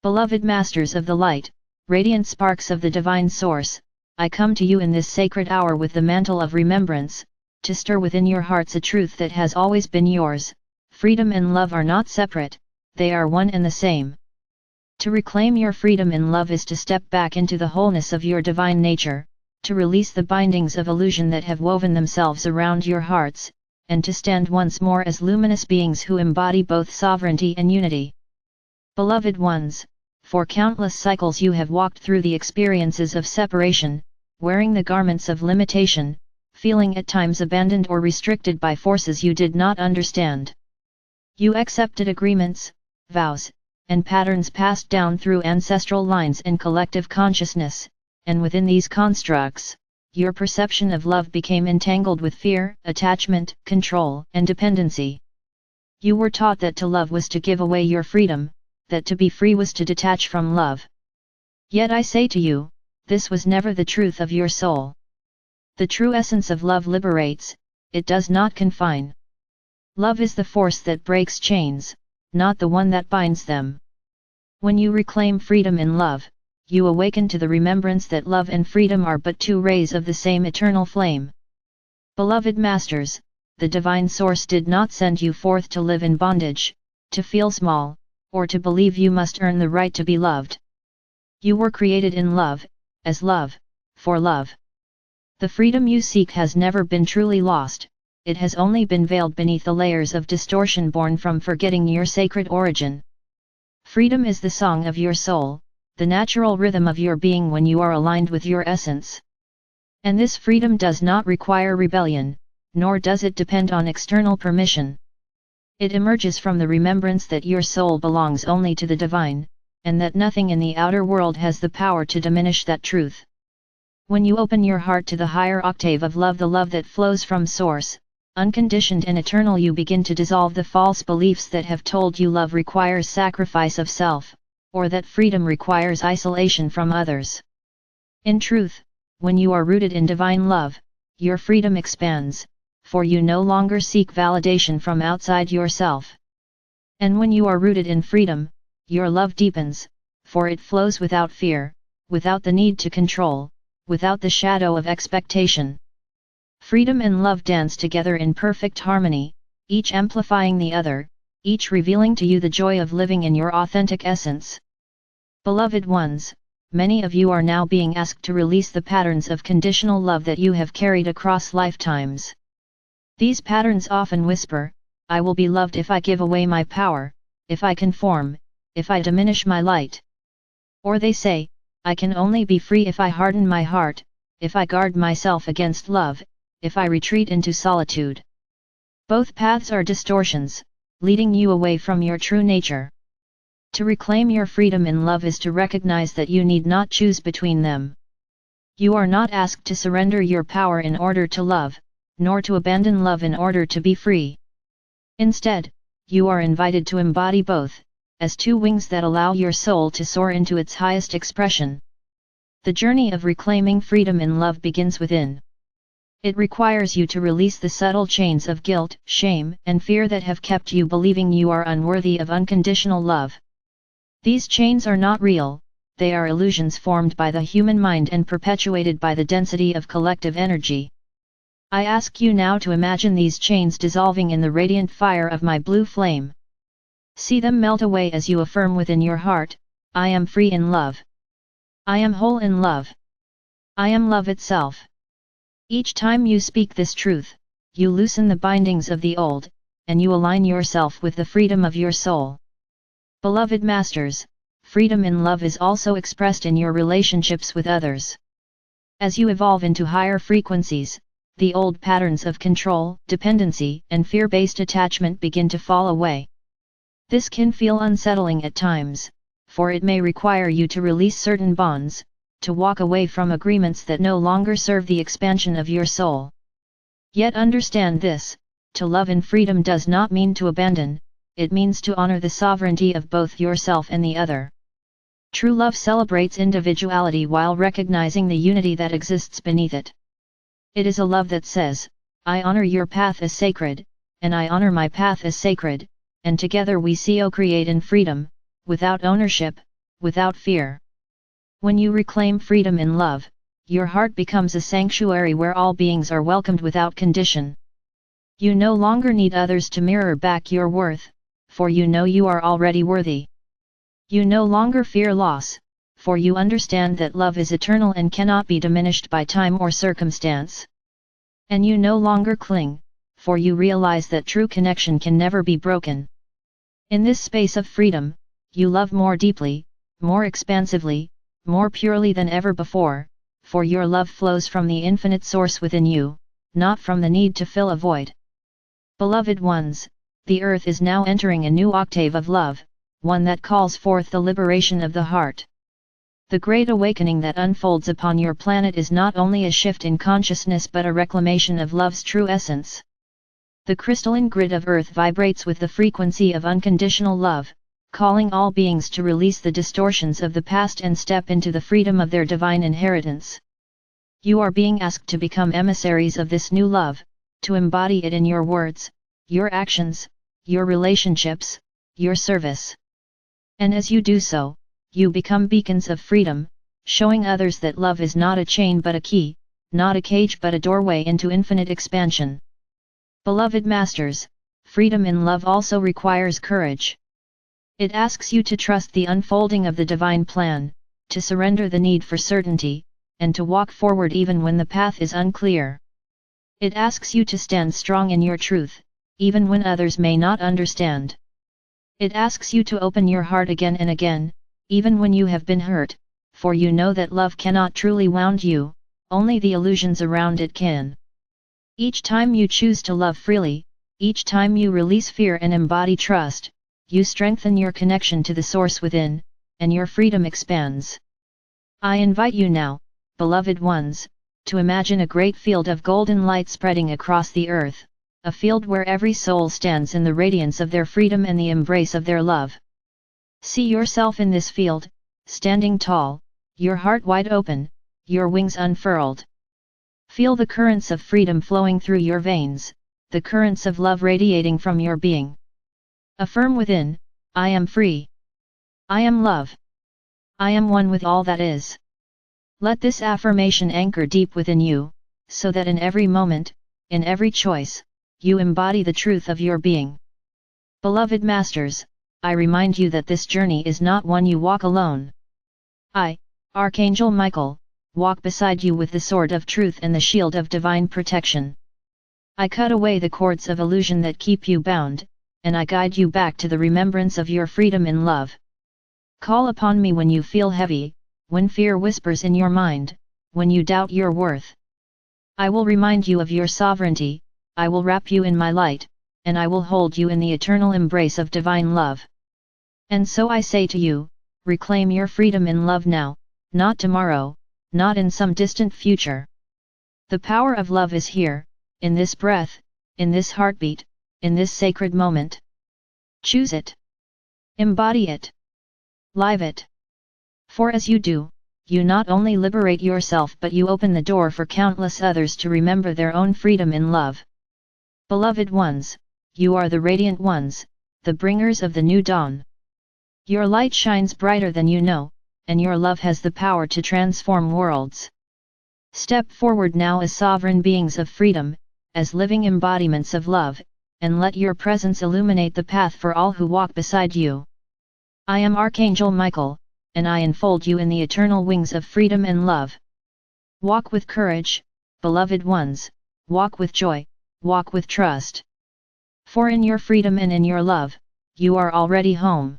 Beloved Masters of the Light, radiant sparks of the Divine Source, I come to you in this sacred hour with the mantle of remembrance, to stir within your hearts a truth that has always been yours: freedom and love are not separate, they are one and the same. To reclaim your freedom in love is to step back into the wholeness of your divine nature, to release the bindings of illusion that have woven themselves around your hearts, and to stand once more as luminous beings who embody both sovereignty and unity. Beloved ones, for countless cycles you have walked through the experiences of separation, wearing the garments of limitation, feeling at times abandoned or restricted by forces you did not understand. You accepted agreements, vows, and patterns passed down through ancestral lines and collective consciousness, and within these constructs, your perception of love became entangled with fear, attachment, control, and dependency. You were taught that to love was to give away your freedom, that to be free was to detach from love. Yet I say to you, this was never the truth of your soul. The true essence of love liberates, it does not confine. Love is the force that breaks chains, not the one that binds them. When you reclaim freedom in love, you awaken to the remembrance that love and freedom are but two rays of the same eternal flame. Beloved Masters, the Divine Source did not send you forth to live in bondage, to feel small, or to believe you must earn the right to be loved. You were created in love, as love, for love. The freedom you seek has never been truly lost, it has only been veiled beneath the layers of distortion born from forgetting your sacred origin. Freedom is the song of your soul, the natural rhythm of your being when you are aligned with your essence. And this freedom does not require rebellion, nor does it depend on external permission. It emerges from the remembrance that your soul belongs only to the divine, and that nothing in the outer world has the power to diminish that truth. When you open your heart to the higher octave of love, the love that flows from Source, unconditioned and eternal, you begin to dissolve the false beliefs that have told you love requires sacrifice of self, or that freedom requires isolation from others. In truth, when you are rooted in divine love, your freedom expands, for you no longer seek validation from outside yourself. And when you are rooted in freedom, your love deepens, for it flows without fear, without the need to control, without the shadow of expectation. Freedom and love dance together in perfect harmony, each amplifying the other, each revealing to you the joy of living in your authentic essence. Beloved ones, many of you are now being asked to release the patterns of conditional love that you have carried across lifetimes. These patterns often whisper, "I will be loved if I give away my power, if I conform, if I diminish my light." Or they say, "I can only be free if I harden my heart, if I guard myself against love, if I retreat into solitude." Both paths are distortions, leading you away from your true nature. To reclaim your freedom in love is to recognize that you need not choose between them. You are not asked to surrender your power in order to love, nor to abandon love in order to be free. Instead, you are invited to embody both, as two wings that allow your soul to soar into its highest expression. The journey of reclaiming freedom in love begins within. It requires you to release the subtle chains of guilt, shame, and fear that have kept you believing you are unworthy of unconditional love. These chains are not real, they are illusions formed by the human mind and perpetuated by the density of collective energy. I ask you now to imagine these chains dissolving in the radiant fire of my blue flame. See them melt away as you affirm within your heart, "I am free in love. I am whole in love. I am love itself." Each time you speak this truth, you loosen the bindings of the old, and you align yourself with the freedom of your soul. Beloved Masters, freedom in love is also expressed in your relationships with others. As you evolve into higher frequencies, the old patterns of control, dependency, and fear-based attachment begin to fall away. This can feel unsettling at times, for it may require you to release certain bonds, to walk away from agreements that no longer serve the expansion of your soul. Yet understand this, to love in freedom does not mean to abandon, it means to honor the sovereignty of both yourself and the other. True love celebrates individuality while recognizing the unity that exists beneath it. It is a love that says, "I honor your path as sacred, and I honor my path as sacred, and together we co-create in freedom, without ownership, without fear. When you reclaim freedom in love, your heart becomes a sanctuary where all beings are welcomed without condition. You no longer need others to mirror back your worth, for you know you are already worthy. You no longer fear loss, for you understand that love is eternal and cannot be diminished by time or circumstance. And you no longer cling, for you realize that true connection can never be broken. In this space of freedom, you love more deeply, more expansively, more purely than ever before, for your love flows from the infinite source within you, not from the need to fill a void. Beloved ones, the earth is now entering a new octave of love, one that calls forth the liberation of the heart. The great awakening that unfolds upon your planet is not only a shift in consciousness but a reclamation of love's true essence. The crystalline grid of earth vibrates with the frequency of unconditional love, calling all beings to release the distortions of the past and step into the freedom of their divine inheritance. You are being asked to become emissaries of this new love, to embody it in your words, your actions, your relationships, your service. And as you do so, you become beacons of freedom, showing others that love is not a chain but a key, not a cage but a doorway into infinite expansion. Beloved masters, freedom in love also requires courage. It asks you to trust the unfolding of the divine plan, to surrender the need for certainty, and to walk forward even when the path is unclear. It asks you to stand strong in your truth, even when others may not understand. It asks you to open your heart again and again, even when you have been hurt, for you know that love cannot truly wound you, only the illusions around it can. Each time you choose to love freely, each time you release fear and embody trust, you strengthen your connection to the source within, and your freedom expands. I invite you now, beloved ones, to imagine a great field of golden light spreading across the earth, a field where every soul stands in the radiance of their freedom and the embrace of their love. See yourself in this field, standing tall, your heart wide open, your wings unfurled. Feel the currents of freedom flowing through your veins, the currents of love radiating from your being. Affirm within, I am free. I am love. I am one with all that is. Let this affirmation anchor deep within you, so that in every moment, in every choice, you embody the truth of your being. Beloved masters, I remind you that this journey is not one you walk alone. I, Archangel Michael, walk beside you with the sword of truth and the shield of divine protection. I cut away the cords of illusion that keep you bound, and I guide you back to the remembrance of your freedom in love. Call upon me when you feel heavy, when fear whispers in your mind, when you doubt your worth. I will remind you of your sovereignty, I will wrap you in my light, and I will hold you in the eternal embrace of divine love. And so I say to you, reclaim your freedom in love now, not tomorrow, not in some distant future. The power of love is here, in this breath, in this heartbeat, in this sacred moment. Choose it. Embody it. Live it. For as you do, you not only liberate yourself but you open the door for countless others to remember their own freedom in love. Beloved ones, you are the radiant ones, the bringers of the new dawn. Your light shines brighter than you know, and your love has the power to transform worlds. Step forward now as sovereign beings of freedom, as living embodiments of love, and let your presence illuminate the path for all who walk beside you. I am Archangel Michael, and I enfold you in the eternal wings of freedom and love. Walk with courage, beloved ones, walk with joy, walk with trust. For in your freedom and in your love, you are already home.